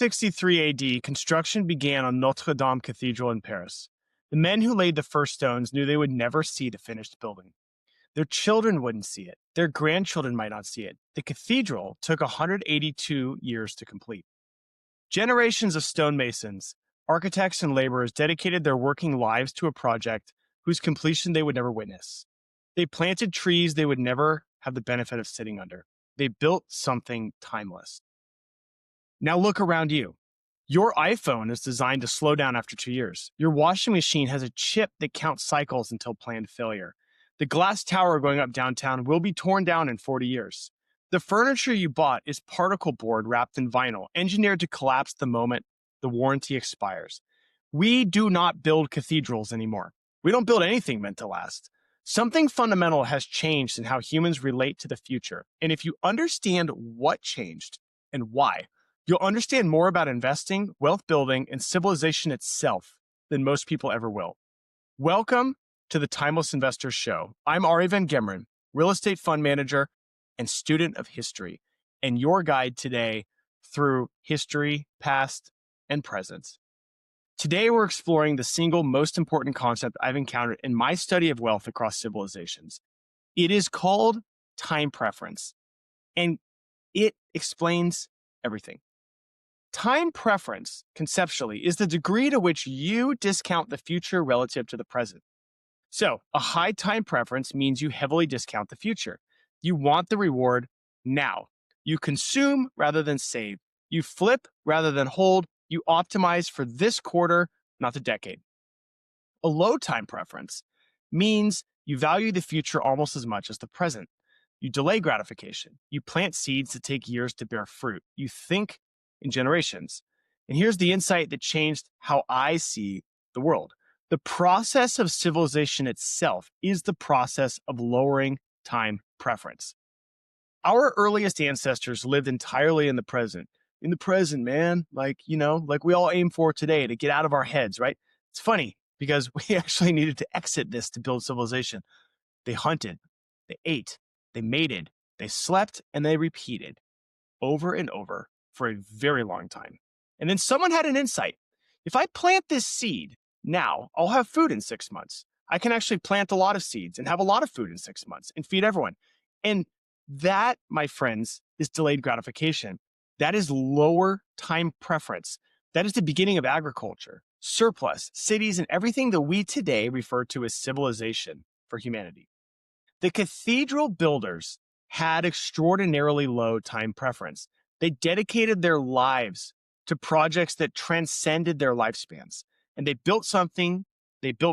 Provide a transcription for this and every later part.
63 AD, construction began on Notre-Dame Cathedral in Paris. The men who laid the first stones knew they would never see the finished building. Their children wouldn't see it. Their grandchildren might not see it. The cathedral took 182 years to complete. Generations of stonemasons, architects, and laborers dedicated their working lives to a project whose completion they would never witness. They planted trees they would never have the benefit of sitting under. They built something timeless. Now look around you. Your iPhone is designed to slow down after 2 years. Your washing machine has a chip that counts cycles until planned failure. The glass tower going up downtown will be torn down in 40 years. The furniture you bought is particle board wrapped in vinyl, engineered to collapse the moment the warranty expires. We do not build cathedrals anymore. We don't build anything meant to last. Something fundamental has changed in how humans relate to the future. And if you understand what changed and why, you'll understand more about investing, wealth building, and civilization itself than most people ever will. Welcome to the Timeless Investors Show. I'm Ari Van Gemeren, real estate fund manager and student of history, and your guide today through history, past, and present. Today, we're exploring the single most important concept I've encountered in my study of wealth across civilizations. It is called time preference, and it explains everything. Time preference, conceptually, is the degree to which you discount the future relative to the present. So, a high time preference means you heavily discount the future. You want the reward now. You consume rather than save. You flip rather than hold. You optimize for this quarter, not the decade. A low time preference means you value the future almost as much as the present. You delay gratification. You plant seeds that take years to bear fruit. You think in generations. And here's the insight that changed how I see the world. The process of civilization itself is the process of lowering time preference. Our earliest ancestors lived entirely in the present. In the present, man, like we all aim for today to get out of our heads, right? It's funny because we actually needed to exit this to build civilization. They hunted, they ate, they mated, they slept, and they repeated over and over for a very long time. And then someone had an insight. If I plant this seed now, I'll have food in 6 months. I can actually plant a lot of seeds and have a lot of food in 6 months and feed everyone. And that, my friends, is delayed gratification. That is lower time preference. That is the beginning of agriculture, surplus, cities, and everything that we today refer to as civilization for humanity. The cathedral builders had extraordinarily low time preference. They dedicated their lives to projects that transcended their lifespans. And they built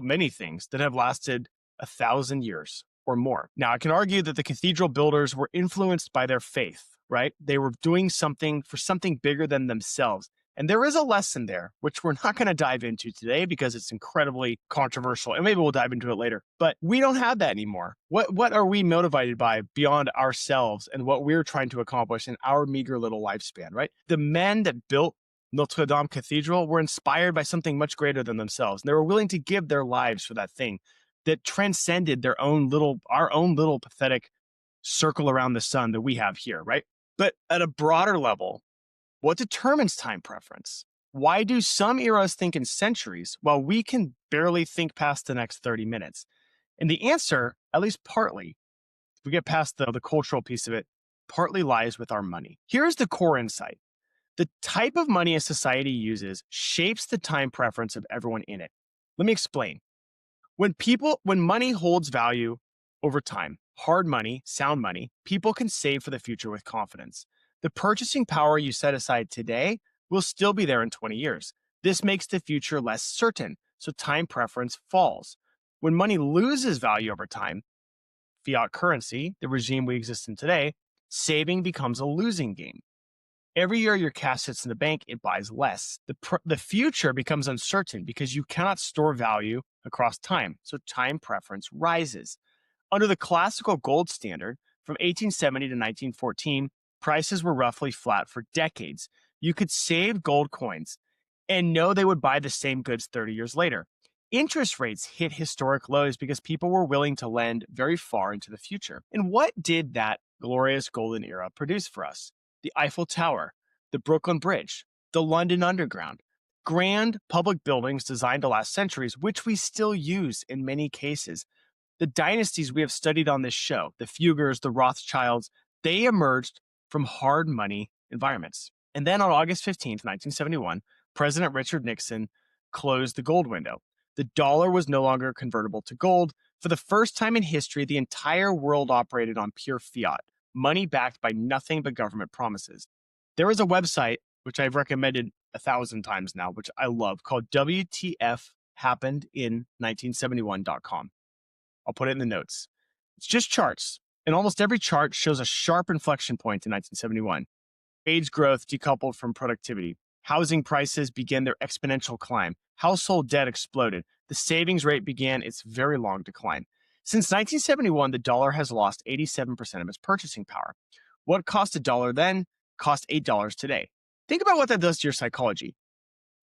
many things that have lasted 1,000 years or more. Now, I can argue that the cathedral builders were influenced by their faith, right? They were doing something for something bigger than themselves. And there is a lesson there, which we're not going to dive into today because it's incredibly controversial. And maybe we'll dive into it later. But we don't have that anymore. What are we motivated by beyond ourselves and what we're trying to accomplish in our meager little lifespan, right? The men that built Notre-Dame Cathedral were inspired by something much greater than themselves. And they were willing to give their lives for that thing that transcended our own little pathetic circle around the sun that we have here, right? But at a broader level, what determines time preference? Why do some eras think in centuries while we can barely think past the next 30 minutes? And the answer, at least partly, if we get past the cultural piece of it, partly lies with our money. Here's the core insight. The type of money a society uses shapes the time preference of everyone in it. Let me explain. When money holds value over time, hard money, sound money, people can save for the future with confidence. The purchasing power you set aside today will still be there in 20 years. This makes the future less certain, so time preference falls. When money loses value over time, fiat currency, the regime we exist in today, saving becomes a losing game. Every year your cash sits in the bank, it buys less. The future becomes uncertain because you cannot store value across time, so time preference rises. Under the classical gold standard, from 1870 to 1914, prices were roughly flat for decades. You could save gold coins and know they would buy the same goods 30 years later. Interest rates hit historic lows because people were willing to lend very far into the future. And what did that glorious golden era produce for us? The Eiffel Tower, the Brooklyn Bridge, the London Underground, grand public buildings designed to last centuries, which we still use in many cases. The dynasties we have studied on this show, the Fugers, the Rothschilds, they emerged from hard money environments. And then on August 15th, 1971, President Richard Nixon closed the gold window. The dollar was no longer convertible to gold. For the first time in history, the entire world operated on pure fiat, money backed by nothing but government promises. There is a website, which I've recommended 1,000 times now, which I love, called WTFHappenedin1971.com. I'll put it in the notes. It's just charts, and almost every chart shows a sharp inflection point in 1971. Wage growth decoupled from productivity. Housing prices began their exponential climb. Household debt exploded. The savings rate began its very long decline. Since 1971, the dollar has lost 87% of its purchasing power. What cost a dollar then costs $8 today. Think about what that does to your psychology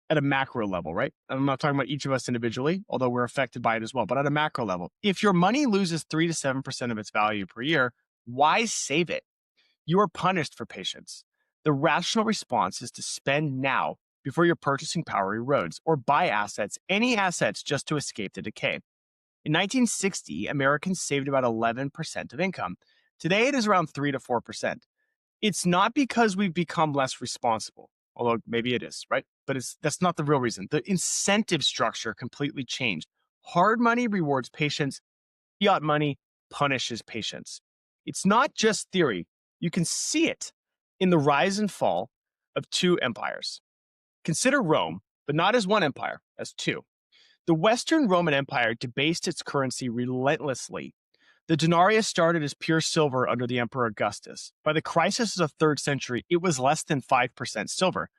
at a macro level, right? I'm not talking about each of us individually, although we're affected by it as well, but at a macro level. If your money loses 3 to 7% of its value per year, why save it? You are punished for patience. The rational response is to spend now before your purchasing power erodes, or buy assets, any assets, just to escape the decay. In 1960, Americans saved about 11% of income. Today, it is around 3 to 4%. It's not because we've become less responsible, although maybe it is, right? But that's not the real reason. The incentive structure completely changed. Hard money rewards patience. Fiat money punishes patience. It's not just theory. You can see it in the rise and fall of two empires. Consider Rome, but not as one empire, as two. The Western Roman Empire debased its currency relentlessly. The denarius started as pure silver under the Emperor Augustus. By the crisis of the 3rd century, it was less than 5% silver.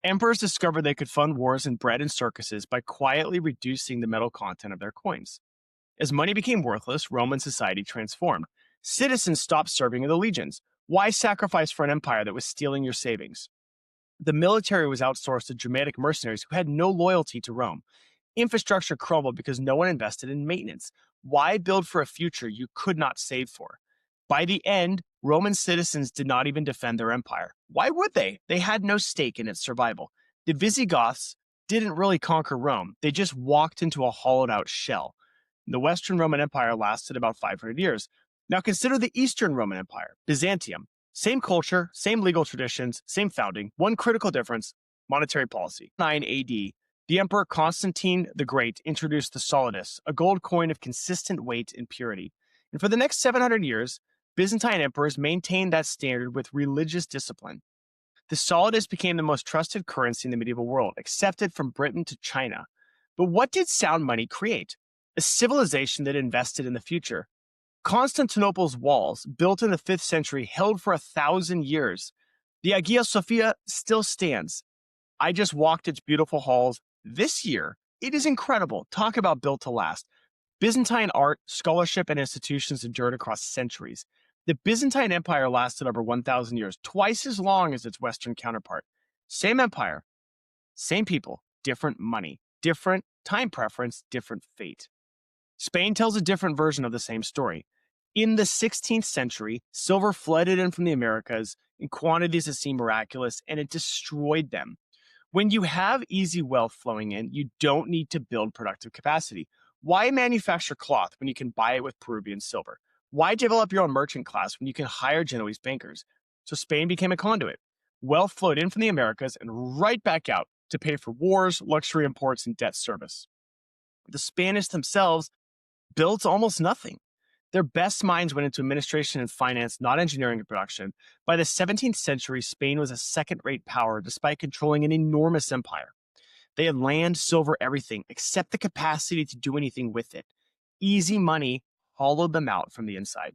Emperors discovered they could fund wars and bread and circuses by quietly reducing the metal content of their coins. As money became worthless, Roman society transformed. Citizens stopped serving in the legions. Why sacrifice for an empire that was stealing your savings? The military was outsourced to Germanic mercenaries who had no loyalty to Rome. Infrastructure crumbled because no one invested in maintenance. Why build for a future you could not save for? By the end, Roman citizens did not even defend their empire. Why would they? They had no stake in its survival. The Visigoths didn't really conquer Rome. They just walked into a hollowed-out shell. The Western Roman Empire lasted about 500 years. Now consider the Eastern Roman Empire, Byzantium. Same culture, same legal traditions, same founding. One critical difference, monetary policy. 9 AD, the Emperor Constantine the Great introduced the solidus, a gold coin of consistent weight and purity. And for the next 700 years, Byzantine emperors maintained that standard with religious discipline. The solidus became the most trusted currency in the medieval world, accepted from Britain to China. But what did sound money create? A civilization that invested in the future. Constantinople's walls, built in the 5th century, held for 1,000 years. The Hagia Sophia still stands. I just walked its beautiful halls this year. It is incredible. Talk about built to last. Byzantine art, scholarship, and institutions endured across centuries. The Byzantine Empire lasted over 1,000 years, twice as long as its Western counterpart. Same empire, same people, different money, different time preference, different fate. Spain tells a different version of the same story. In the 16th century, silver flooded in from the Americas in quantities that seem miraculous, and it destroyed them. When you have easy wealth flowing in, you don't need to build productive capacity. Why manufacture cloth when you can buy it with Peruvian silver? Why develop your own merchant class when you can hire Genoese bankers? So Spain became a conduit. Wealth flowed in from the Americas and right back out to pay for wars, luxury imports, and debt service. The Spanish themselves built almost nothing. Their best minds went into administration and finance, not engineering and production. By the 17th century, Spain was a second-rate power despite controlling an enormous empire. They had land, silver, everything, except the capacity to do anything with it. Easy money hollowed them out from the inside.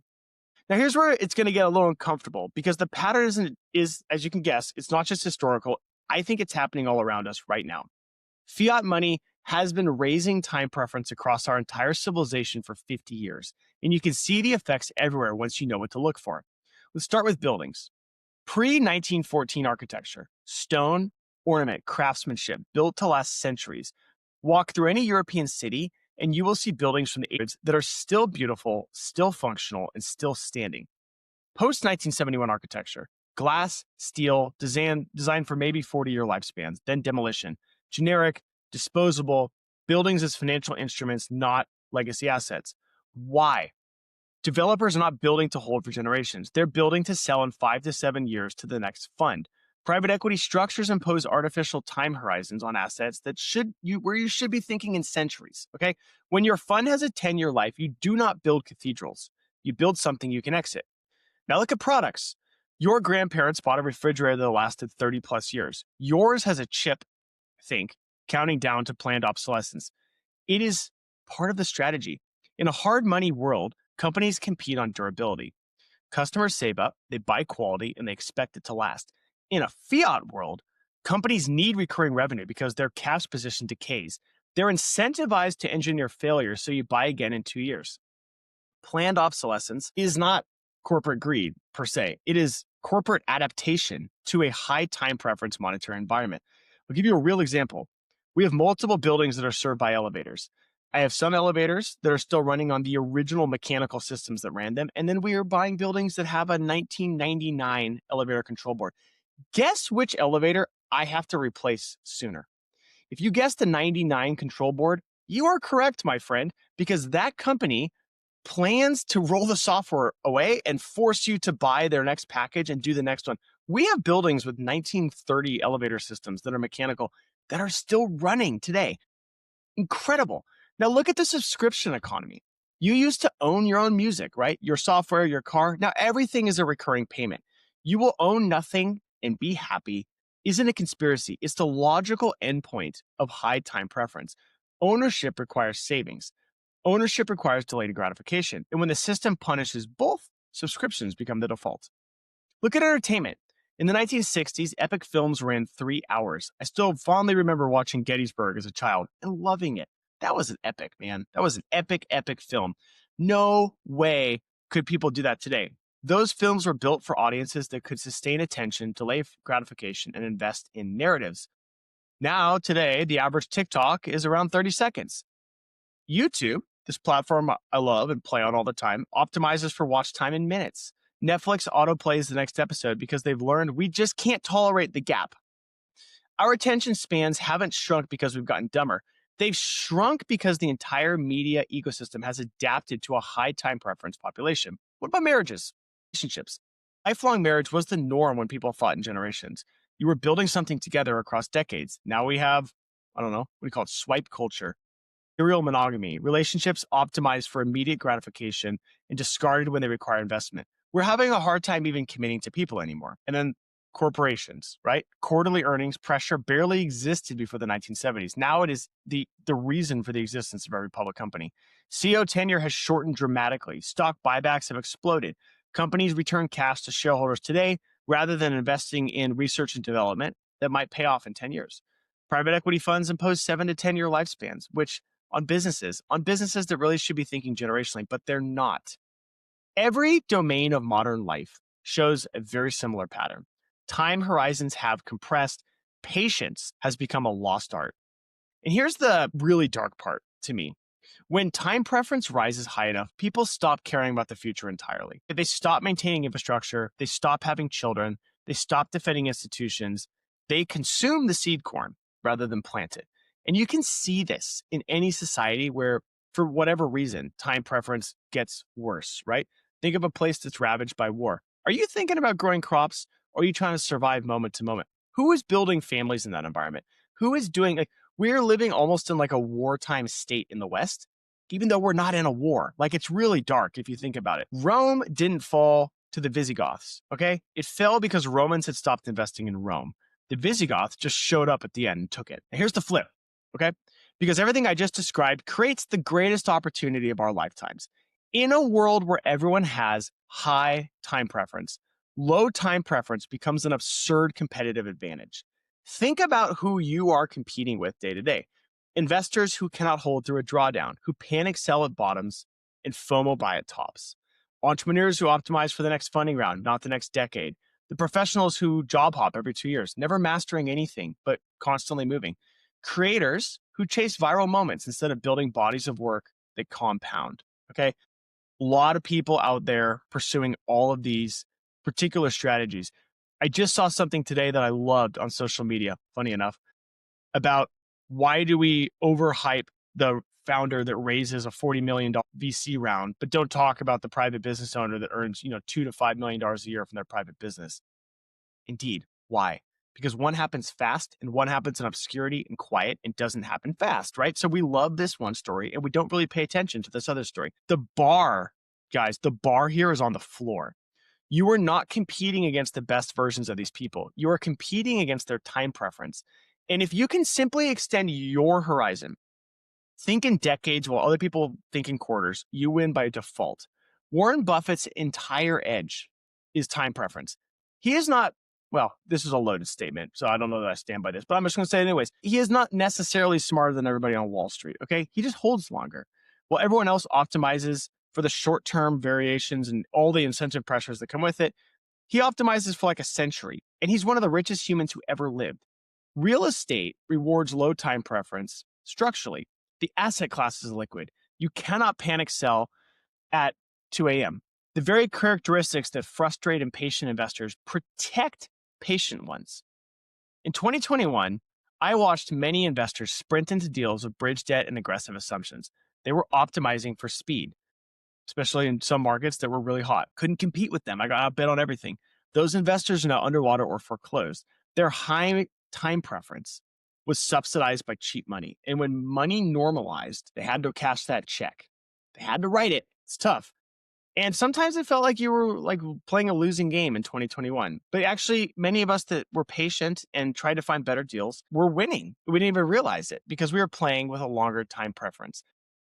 Now, here's where it's going to get a little uncomfortable because the pattern is, as you can guess, it's not just historical. I think it's happening all around us right now. Fiat money has been raising time preference across our entire civilization for 50 years, and you can see the effects everywhere once you know what to look for. Let's start with buildings. Pre-1914 architecture, stone, ornament, craftsmanship, built to last centuries. Walk through any European city, and you will see buildings from the ages that are still beautiful, still functional, and still standing. Post-1971 architecture, Glass, steel, designed for maybe 40-year lifespans, then demolition. Generic, disposable, buildings as financial instruments, not legacy assets. Why? Developers are not building to hold for generations. They're building to sell in 5 to 7 years to the next fund. Private equity structures impose artificial time horizons on assets where you should be thinking in centuries. Okay? When your fund has a 10-year life, you do not build cathedrals. You build something you can exit. Now look at products. Your grandparents bought a refrigerator that lasted 30 plus years. Yours has a chip, counting down to planned obsolescence. It is part of the strategy. In a hard money world, companies compete on durability. Customers save up, they buy quality, and they expect it to last. In a fiat world, companies need recurring revenue because their cash position decays. They're incentivized to engineer failure so you buy again in 2 years. Planned obsolescence is not corporate greed per se. It is corporate adaptation to a high time preference monetary environment. I'll give you a real example. We have multiple buildings that are served by elevators. I have some elevators that are still running on the original mechanical systems that ran them. And then we are buying buildings that have a 1999 elevator control board. Guess which elevator I have to replace sooner? If you guessed the 99 control board, you are correct, my friend, because that company plans to roll the software away and force you to buy their next package and do the next one. We have buildings with 1930 elevator systems that are mechanical that are still running today. Incredible. Now look at the subscription economy. You used to own your own music, right? Your software, your car. Now everything is a recurring payment. You will own nothing and be happy isn't a conspiracy. It's the logical endpoint of high time preference. Ownership requires savings. Ownership requires delayed gratification. And when the system punishes both, subscriptions become the default. Look at entertainment. In the 1960s, epic films ran 3 hours. I still fondly remember watching Gettysburg as a child and loving it. That was an epic, man. That was an epic, epic film. No way could people do that today. Those films were built for audiences that could sustain attention, delay gratification, and invest in narratives. Now, today, the average TikTok is around 30 seconds. YouTube, this platform I love and play on all the time, optimizes for watch time in minutes. Netflix autoplays the next episode because they've learned we just can't tolerate the gap. Our attention spans haven't shrunk because we've gotten dumber. They've shrunk because the entire media ecosystem has adapted to a high time preference population. What about marriages? Relationships. Lifelong marriage was the norm when people fought in generations. You were building something together across decades. Now we have, what do you call it, swipe culture. Serial monogamy, relationships optimized for immediate gratification and discarded when they require investment. We're having a hard time even committing to people anymore. And then corporations, right? Quarterly earnings pressure barely existed before the 1970s. Now it is the reason for the existence of every public company. CEO tenure has shortened dramatically. Stock buybacks have exploded. Companies return cash to shareholders today rather than investing in research and development that might pay off in 10 years. Private equity funds impose 7 to 10 year lifespans, which on businesses that really should be thinking generationally, but they're not. Every domain of modern life shows a very similar pattern. Time horizons have compressed. Patience has become a lost art. And here's the really dark part to me. When time preference rises high enough, people stop caring about the future entirely. They stop maintaining infrastructure. They stop having children. They stop defending institutions. They consume the seed corn rather than plant it. And you can see this in any society where, for whatever reason, time preference gets worse, right? Think of a place that's ravaged by war. Are you thinking about growing crops, or are you trying to survive moment to moment? Who is building families in that environment? Who is doing, we're living almost in like a wartime state in the West, even though we're not in a war. Like, it's really dark if you think about it. Rome didn't fall to the Visigoths, okay? It fell because Romans had stopped investing in Rome. The Visigoths just showed up at the end and took it. And here's the flip, okay? Because everything I just described creates the greatest opportunity of our lifetimes. In a world where everyone has high time preference, low time preference becomes an absurd competitive advantage. Think about who you are competing with day to day. Investors who cannot hold through a drawdown, who panic sell at bottoms and FOMO buy at tops. Entrepreneurs who optimize for the next funding round, not the next decade. The professionals who job hop every 2 years, never mastering anything, but constantly moving. Creators who chase viral moments instead of building bodies of work that compound, okay? A lot of people out there pursuing all of these particular strategies. I just saw something today that I loved on social media, funny enough, about why do we overhype the founder that raises a $40 million VC round, but don't talk about the private business owner that earns, $2 to $5 million a year from their private business. Indeed. Why? Because one happens fast and one happens in obscurity and quiet and doesn't happen fast, right? So we love this one story and we don't really pay attention to this other story. The bar, guys, the bar here is on the floor. You are not competing against the best versions of these people. You are competing against their time preference. And if you can simply extend your horizon, think in decades while other people think in quarters, you win by default. Warren Buffett's entire edge is time preference. He is not, well, this is a loaded statement, so I don't know that I stand by this, but I'm just going to say it anyways. He is not necessarily smarter than everybody on Wall Street, okay? He just holds longer. While everyone else optimizes for the short-term variations and all the incentive pressures that come with it, he optimizes for like a century, and he's one of the richest humans who ever lived. Real estate rewards low time preference structurally. The asset class is liquid. You cannot panic sell at 2 a.m. The very characteristics that frustrate impatient investors protect patient ones. In 2021, I watched many investors sprint into deals with bridge debt and aggressive assumptions. They were optimizing for speed, especially in some markets that were really hot. Couldn't compete with them. I got outbid on everything. Those investors are now underwater or foreclosed. Their high time preference was subsidized by cheap money. And when money normalized, they had to cash that check. They had to write it. It's tough. And sometimes it felt like you were like playing a losing game in 2021. But actually, many of us that were patient and tried to find better deals were winning. We didn't even realize it because we were playing with a longer time preference.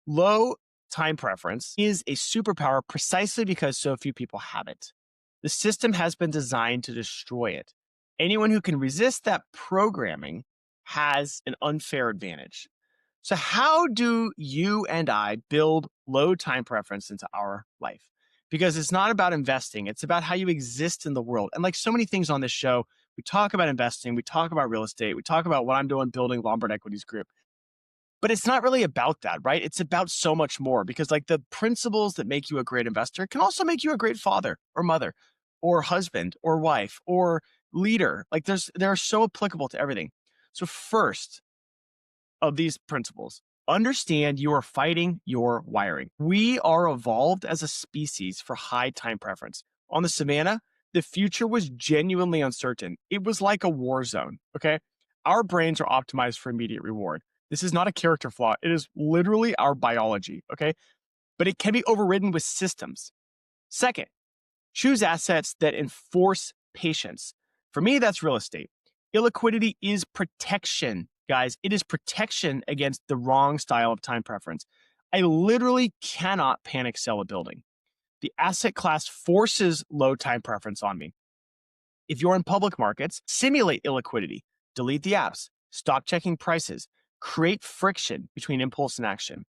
Low time preference is a superpower precisely because so few people have it. The system has been designed to destroy it. Anyone who can resist that programming has an unfair advantage. So how do you and I build low time preference into our life? Because it's not about investing. It's about how you exist in the world. And like so many things on this show, we talk about investing, we talk about real estate, we talk about what I'm doing building Lombard Equities Group. But it's not really about that, right? It's about so much more because like the principles that make you a great investor can also make you a great father or mother or husband or wife or leader. Like they're so applicable to everything. So first of these principles, understand you are fighting your wiring. We are evolved as a species for high time preference. On the savannah, the future was genuinely uncertain. It was like a war zone, okay? Our brains are optimized for immediate reward. This is not a character flaw. It is literally our biology, okay? But it can be overridden with systems. Second, choose assets that enforce patience. For me, that's real estate. Illiquidity is protection, guys. It is protection against the wrong style of time preference. I literally cannot panic sell a building. The asset class forces low time preference on me. If you're in public markets, simulate illiquidity. Delete the apps. Stop checking prices. Create friction between impulse and action.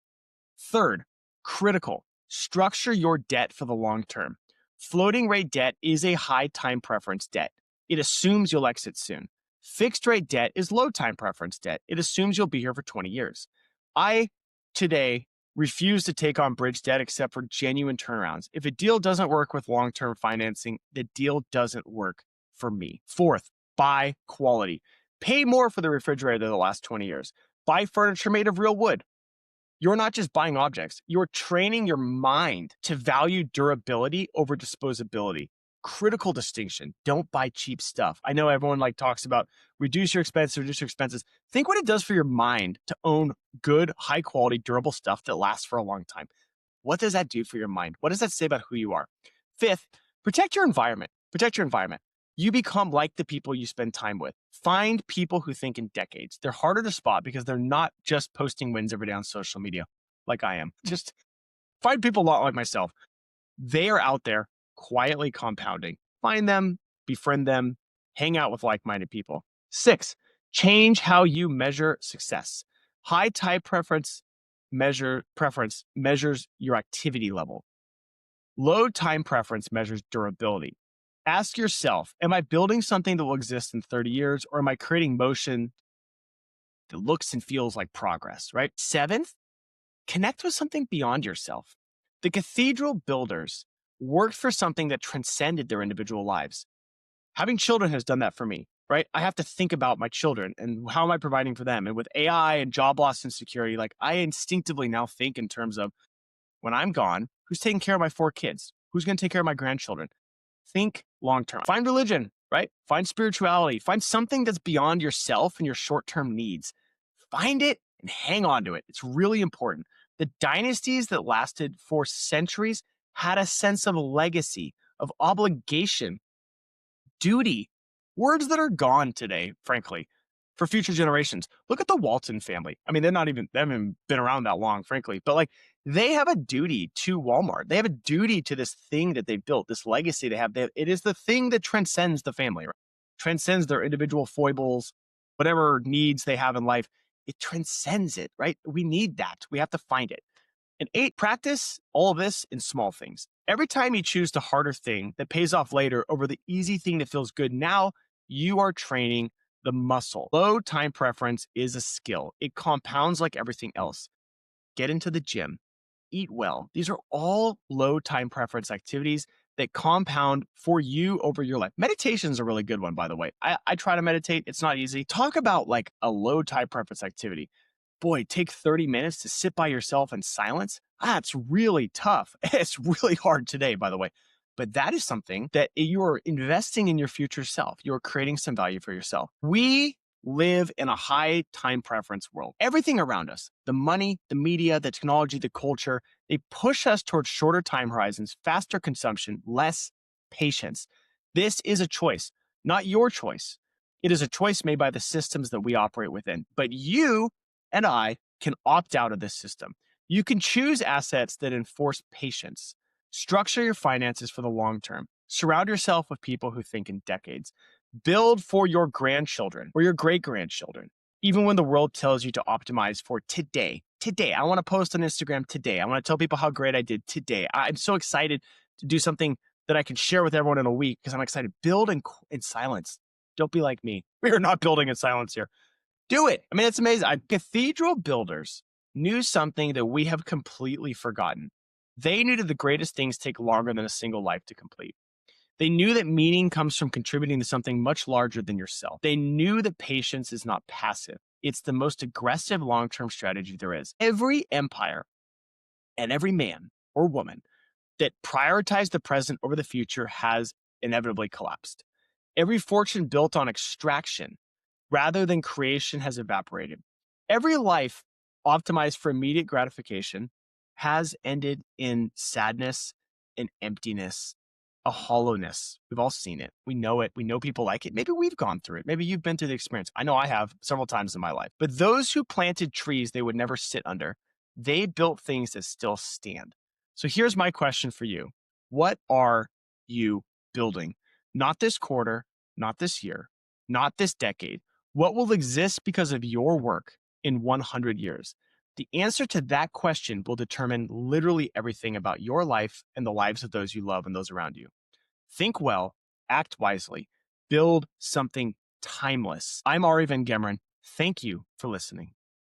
Third, critical, structure your debt for the long term. Floating rate debt is a high time preference debt. It assumes you'll exit soon. Fixed rate debt is low time preference debt. It assumes you'll be here for 20 years. I, today, refuse to take on bridge debt except for genuine turnarounds. If a deal doesn't work with long-term financing, the deal doesn't work for me. Fourth, buy quality. Pay more for the refrigerator the last 20 years. Buy furniture made of real wood. You're not just buying objects. You're training your mind to value durability over disposability. Critical distinction. Don't buy cheap stuff. I know everyone talks about reduce your expenses. Think what it does for your mind to own good, high quality, durable stuff that lasts for a long time. What does that do for your mind? What does that say about who you are? Fifth, protect your environment. Protect your environment. You become like the people you spend time with. Find people who think in decades. They're harder to spot because they're not just posting wins every day on social media like I am. Just find people a lot like myself. They are out there quietly compounding. Find them, befriend them, hang out with like-minded people. 6, change how you measure success. High time preference measures your activity level. Low time preference measures durability. Ask yourself, am I building something that will exist in 30 years, or am I creating motion that looks and feels like progress, right? 7th, connect with something beyond yourself. The cathedral builders worked for something that transcended their individual lives. Having children has done that for me, right? I have to think about my children and how am I providing for them? And with AI and job loss insecurity, like I instinctively now think in terms of when I'm gone, who's taking care of my 4 kids? Who's going to take care of my grandchildren? Think long term. Find religion, right? Find spirituality. Find something that's beyond yourself and your short term needs. Find it and hang on to it. It's really important. The dynasties that lasted for centuries had a sense of legacy, of obligation, duty, words that are gone today, frankly, for future generations. Look at the Walton family. I mean, they haven't been around that long, frankly, but like they have a duty to Walmart. They have a duty to this thing that they built, this legacy they have. It is the thing that transcends the family, right? Transcends their individual foibles, whatever needs they have in life. It transcends it, right? We need that. We have to find it. And 8, practice all of this in small things. Every time you choose the harder thing that pays off later over the easy thing that feels good now, you are training the muscle. Low time preference is a skill. It compounds like everything else. Get into the gym, eat well. These are all low time preference activities that compound for you over your life. Meditation is a really good one, by the way. I try to meditate. It's not easy. Talk about like a low time preference activity. Boy, take 30 minutes to sit by yourself in silence. It's really tough. It's really hard today, by the way. But that is something that you're investing in your future self. You're creating some value for yourself. We live in a high time preference world. Everything around us, the money, the media, the technology, the culture, they push us towards shorter time horizons, faster consumption, less patience. This is a choice, not your choice. It is a choice made by the systems that we operate within. But you and I can opt out of this system. You can choose assets that enforce patience. Structure your finances for the long term. Surround yourself with people who think in decades. Build for your grandchildren or your great grandchildren, even when the world tells you to optimize for today. Today, I want to post on Instagram today. I want to tell people how great I did today. I'm so excited to do something that I can share with everyone in a week because I'm excited. Build in silence. Don't be like me. We are not building in silence here. Do it. I mean, it's amazing. Cathedral builders knew something that we have completely forgotten. They knew that the greatest things take longer than a single life to complete. They knew that meaning comes from contributing to something much larger than yourself. They knew that patience is not passive. It's the most aggressive long-term strategy there is. Every empire and every man or woman that prioritized the present over the future has inevitably collapsed. Every fortune built on extraction rather than creation has evaporated. Every life optimized for immediate gratification has ended in sadness and emptiness, a hollowness. We've all seen it. We know it. We know people like it. Maybe we've gone through it. Maybe you've been through the experience. I know I have several times in my life. But those who planted trees they would never sit under, they built things that still stand. So here's my question for you. What are you building? Not this quarter, not this year, not this decade. What will exist because of your work in 100 years? The answer to that question will determine literally everything about your life and the lives of those you love and those around you. Think well, act wisely, build something timeless. I'm Ari Van Gemeren. Thank you for listening.